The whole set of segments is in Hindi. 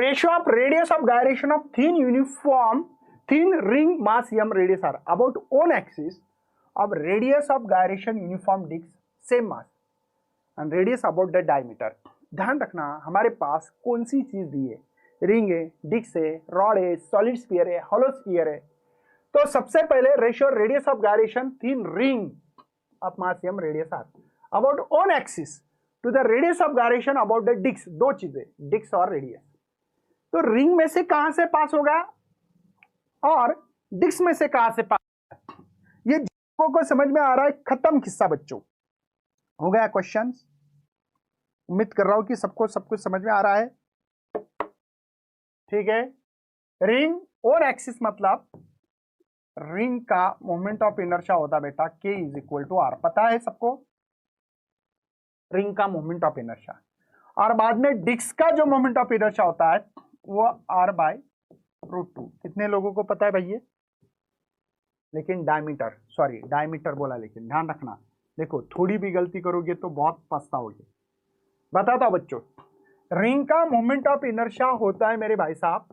Ratio of radius of gyration of thin ring mass m radius are about one axis of radius of gyration uniform disc same mass and radius about the diameter। ध्यान रखना हमारे पास कौन सी चीज दी है, रिंग है, डिस्क है, रॉड है, सॉलिड स्फीयर है, हॉलो स्फीयर है। तो सबसे पहले ratio radius of gyration thin ring of mass m radius R about an axis to the radius of gyration about the disc. दो चीजें, डिस्क और रेडियस। तो रिंग में से कहां से पास होगा और डिस्क में से कहां से पास होगा, ये को समझ में आ रहा है। खत्म किस्सा बच्चों, हो गया क्वेश्चन। उम्मीद कर रहा हूं कि सबको सब कुछ समझ में आ रहा है। ठीक है, रिंग और एक्सिस मतलब रिंग का मोमेंट ऑफ इनर्शिया होता बेटा k is equal to R. पता है सबको, रिंग का मोमेंट ऑफ इनर्शिया। और बाद में डिस्क का जो मोमेंट ऑफ इनर्शिया होता है वो r बाय रूट 2। कितने लोगों को पता है भैया? लेकिन डायमीटर बोला, लेकिन ध्यान रखना, देखो थोड़ी भी गलती करोगे तो बहुत पछताओगे। बताता हूं बच्चों, रिंग का मोमेंट ऑफ इनर्शिया होता है मेरे भाई साहब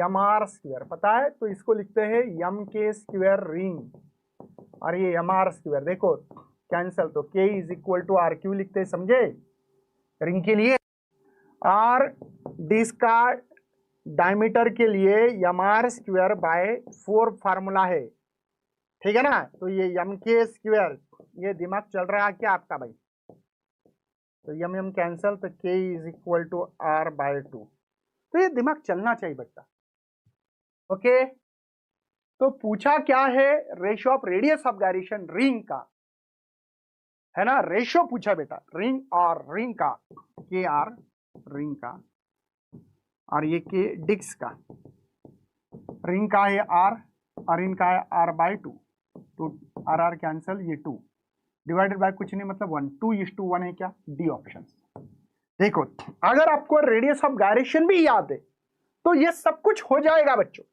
एम आर स्क्वायर। पता है, तो इसको लिखते हैं एम के स्क्वायर रिंग और ये एम आर स्क्वायर। देखो कैंसल, तो K is equal to are. क्यों लिखते हैं समझे? रिंग के लिए और डिस्क का डायमीटर के लिए M R square by 4 formula है। ठीक है ना? तो ये एम के स्क्वायर, ये दिमाग चल रहा है क्या आपका भाई? तो एम एम कैंसल, तो K is equal to R by 2। तो ये दिमाग चलना चाहिए बच्चा। ओके, तो पूछा क्या है? Ratio of radius of gyration ring का, है ना? रेशियो पूछा बेटा, रिंग और रिंग का, के आर रिंग का और ये के डिस्क का। रिंग का है आर और इनका है आर बाय 2। तो आर आर कैंसल, ये 2 डिवाइडेड बाय कुछ नहीं मतलब 1। 2:1 है क्या? D option. देखो अगर आपको रेडियस ऑफ gyration भी याद है तो ये सब कुछ हो जाएगा बच्चों।